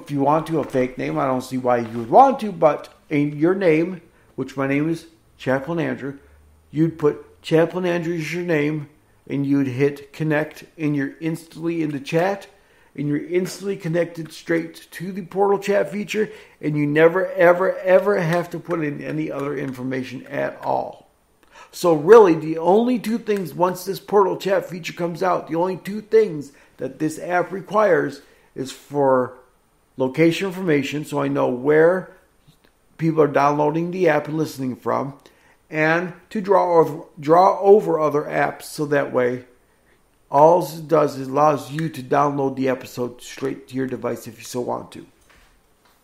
If you want to, a fake name, I don't see why you would want to, but in your name, which my name is Chaplain Andrew, you'd put Chaplain Andrew as your name, and you'd hit connect, and you're instantly in the chat, and you're instantly connected straight to the portal chat feature, and you never, ever, ever have to put in any other information at all. So really, the only two things, once this portal chat feature comes out, the only two things that this app requires is for location information, so I know where people are downloading the app and listening from, and to draw over other apps, so that way all it does is allows you to download the episode straight to your device if you so want to.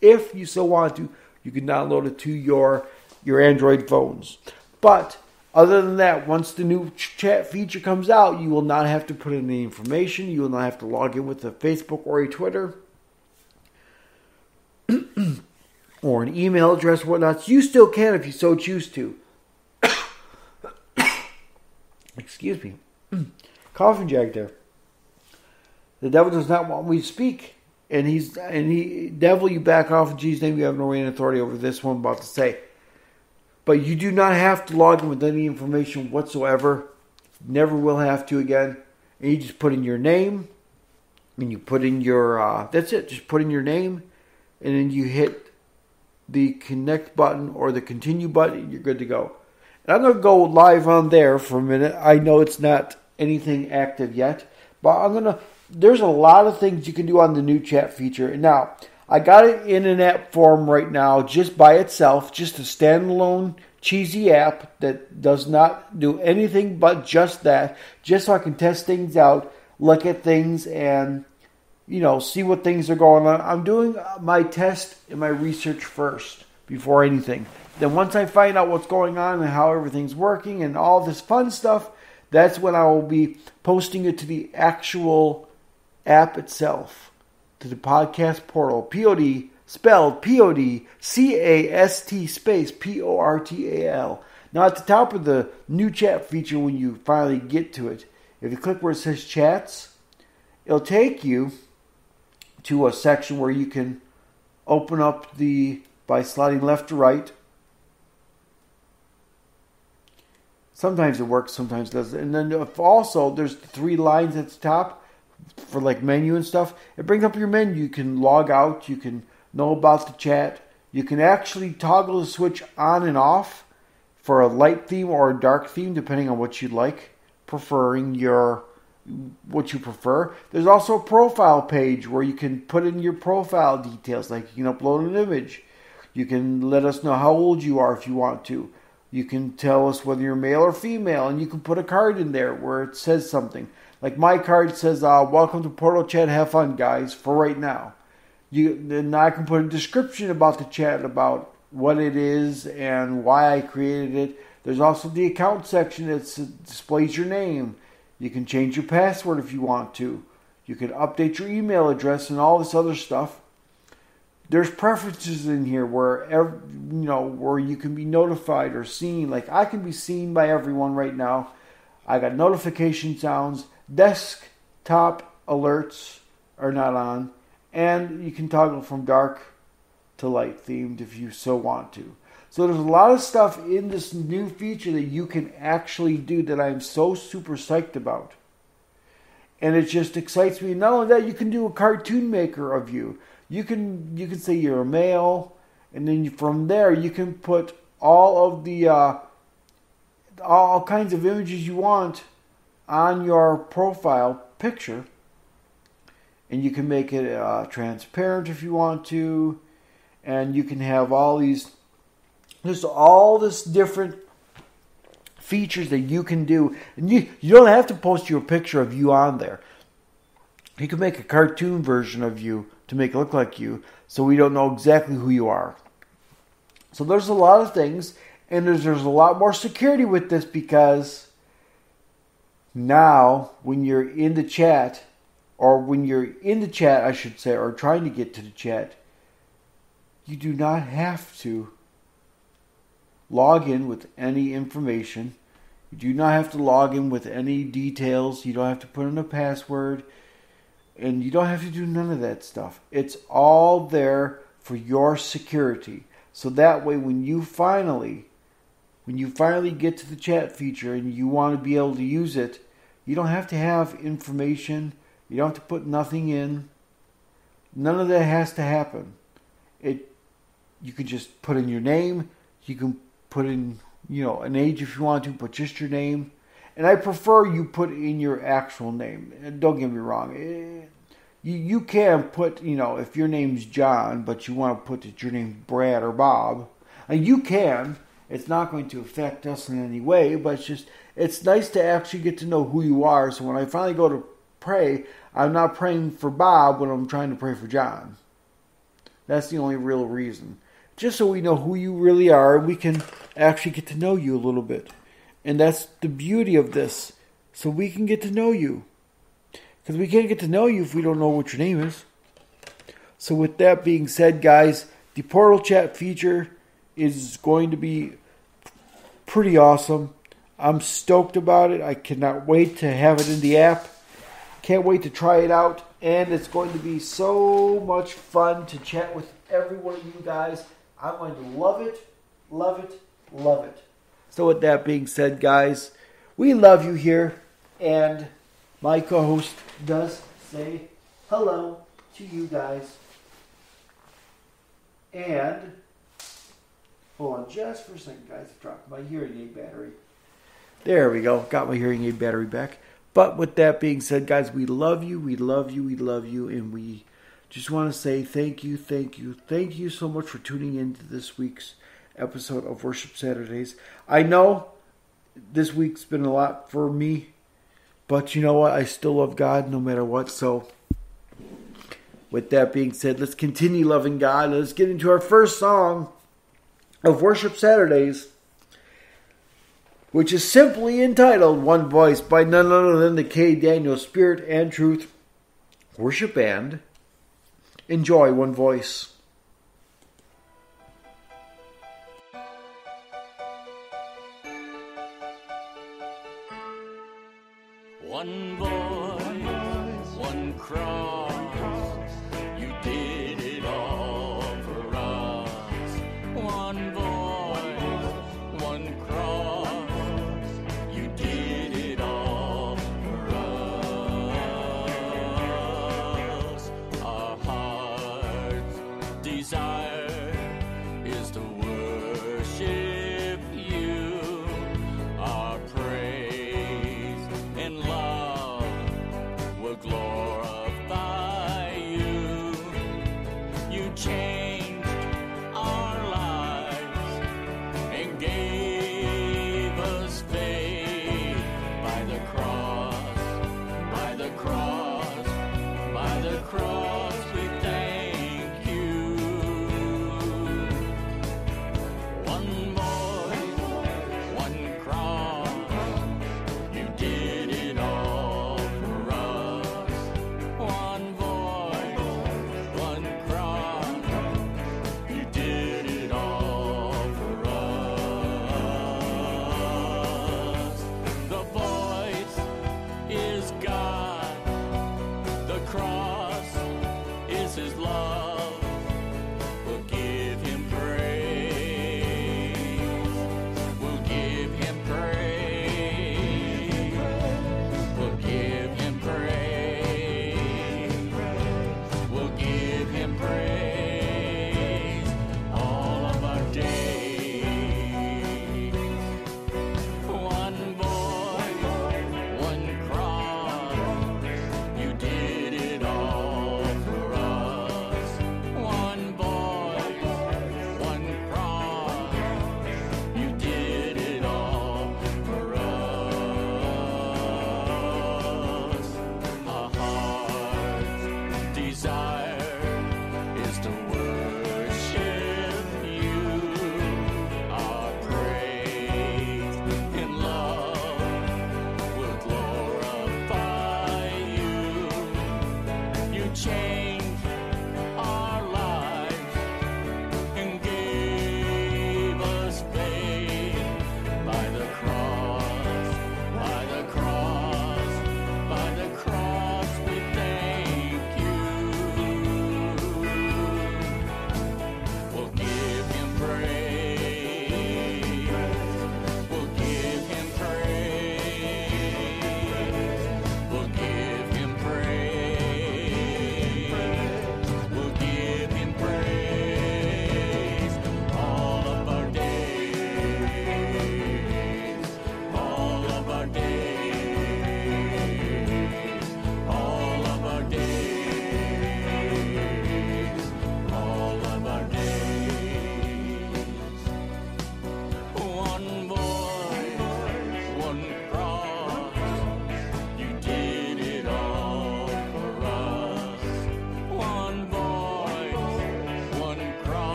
If you so want to, you can download it to your Android phones. But other than that, once the new chat feature comes out, you will not have to put in any information. You will not have to log in with a Facebook or a Twitter or an email address or whatnot. You still can if you so choose to. Excuse me. Coughing jack there. The devil does not want me to speak. Devil, you back off in Jesus' name. You have no reign and authority over this one I'm about to say. But you do not have to log in with any information whatsoever. Never will have to again. And you just put in your name. And you put in your... that's it. Just put in your name. And then you hit the connect button or the continue button. You're good to go. And I'm going to go live on there for a minute. I know it's not anything active yet. But there's a lot of things you can do on the new chat feature. And now, I got it in an app form right now, just by itself, just a standalone cheesy app that does not do anything but just that, just so I can test things out, look at things, and see what things are going on. I'm doing my test and my research first before anything. Then once I find out what's going on and how everything's working and all this fun stuff, that's when I will be posting it to the actual app itself. To the podcast portal, POD, spelled PODCAST space PORTAL. Now at the top of the new chat feature, when you finally get to it, if you click where it says chats, it'll take you to a section where you can open up by sliding left to right. Sometimes it works, sometimes it doesn't. And then also there's 3 lines at the top for like menu and stuff. It brings up your menu. You can log out. You can know about the chat. You can actually toggle the switch on and off for a light theme or a dark theme, depending on what you like, what you prefer. There's also a profile page where you can put in your profile details, like you can upload an image. You can let us know how old you are if you want to. You can tell us whether you're male or female, and you can put a card in there where it says something. Like my card says, welcome to Portal Chat, have fun guys, for right now. Then I can put a description about the chat, about what it is and why I created it. There's also the account section that displays your name. You can change your password if you want to. You can update your email address and all this other stuff. There's preferences in here where you can be notified or seen. Like I can be seen by everyone right now. I got notification sounds. Desktop alerts are not on. And you can toggle from dark to light themed if you so want to. So there's a lot of stuff in this new feature that you can actually do that I'm so super psyched about. And it just excites me. Not only that, you can do a cartoon maker of you. You can say you're a male, and then from there you can put all of the all kinds of images you want on your profile picture, and you can make it transparent if you want to, and you can have all these, there's all this different features that you can do, and you don't have to post your picture of you on there. You can make a cartoon version of you to make it look like you, so we don't know exactly who you are. So there's a lot of things, and there's a lot more security with this, because now when you're in the chat, or I should say, or trying to get to the chat, you do not have to log in with any information. You do not have to log in with any details. You don't have to put in a password. And you don't have to do none of that stuff. It's all there for your security. So that way when you finally get to the chat feature and you want to be able to use it, you don't have to have information. You don't have to put nothing in. None of that has to happen. You can just put in your name. You can put in, an age if you want to, but just your name. And I prefer you put in your actual name. And don't get me wrong. You can put, if your name's John, but you want to put that your name's Brad or Bob, and you can. It's not going to affect us in any way, but it's nice to actually get to know who you are. So when I finally go to pray, I'm not praying for Bob when I'm trying to pray for John. That's the only real reason. Just so we know who you really are, we can actually get to know you a little bit. And that's the beauty of this. So we can get to know you. Because we can't get to know you if we don't know what your name is. So with that being said, guys, the portal chat feature is going to be pretty awesome. I'm stoked about it. I cannot wait to have it in the app. Can't wait to try it out. And it's going to be so much fun to chat with every one of you guys. I'm going to love it, love it, love it. So with that being said, guys, we love you here. And my co-host does say hello to you guys. And hold on just for a second, guys. I dropped my hearing aid battery. There we go. Got my hearing aid battery back. But with that being said, guys, we love you. We love you. We love you. And we just want to say thank you, thank you, thank you so much for tuning in to this week's episode of Worship Saturdays. I know this week's been a lot for me. But you know what? I still love God no matter what. So with that being said, let's continue loving God. Let's get into our first song of Worship Saturdays, which is simply entitled One Voice by none other than the K. Daniel Spirit and Truth Worship Band. Enjoy One Voice. One voice, one cross, you did it all for us. One voice, one cross, you did it all for us. Our heart's desire is to worship you. Our praise and love will glorify you. You changed our lives and gave us faith by the cross, by the cross, by the cross. We thank you. One voice, one cross, you did it all for us. One voice, one cross,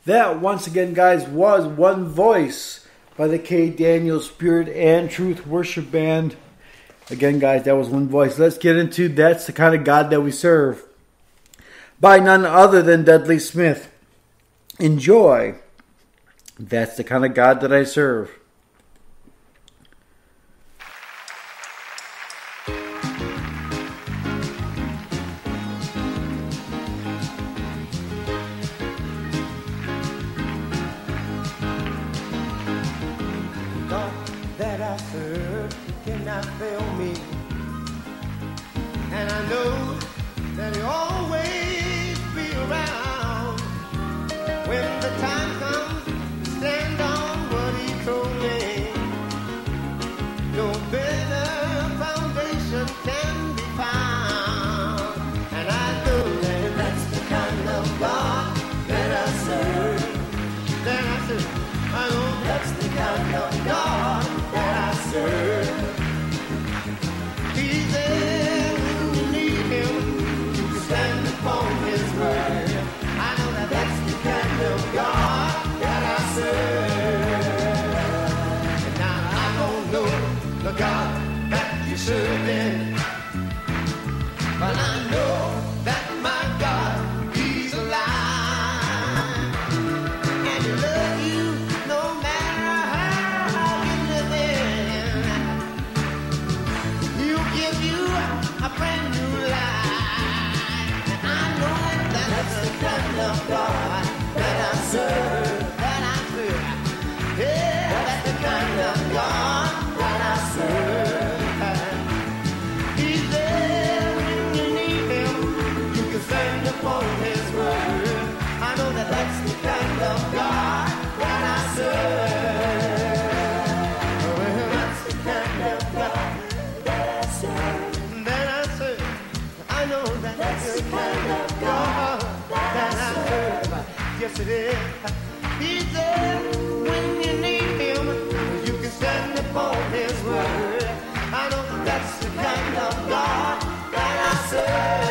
That, once again, guys, was One Voice by the K. Daniel Spirit and Truth Worship Band. Again, guys, that was One Voice. Let's get into That's the Kind of God That We Serve by none other than Dudley Smith. Enjoy. That's the kind of God that I serve. God that I serve cannot fail me, and I know that He'll always be around. When the time comes, stand on what He told me. No better foundation can be found, and I know that that's the kind of God that I serve. That I serve. I know that's the kind of God that I serve. He's there when you need Him. You can stand upon His word. I know that that's the kind of God that I serve. And now I don't know the God that you serve in, but I know that my God, He's alive. And He loves you no matter how you live in. He'll give you a brand new life. And I know that that's the kind of God that I serve. That I serve. Yeah, that's the kind of God that I serve. He's there when you need Him. You can stand upon His word. I know that that's the kind of God that I serve. Well, that's the kind of God that I serve. That I serve. I know that that's the kind of God that I serve. Yes, it is. He's there when you need Him. You can stand upon His word. I know that that's the kind of God that I serve.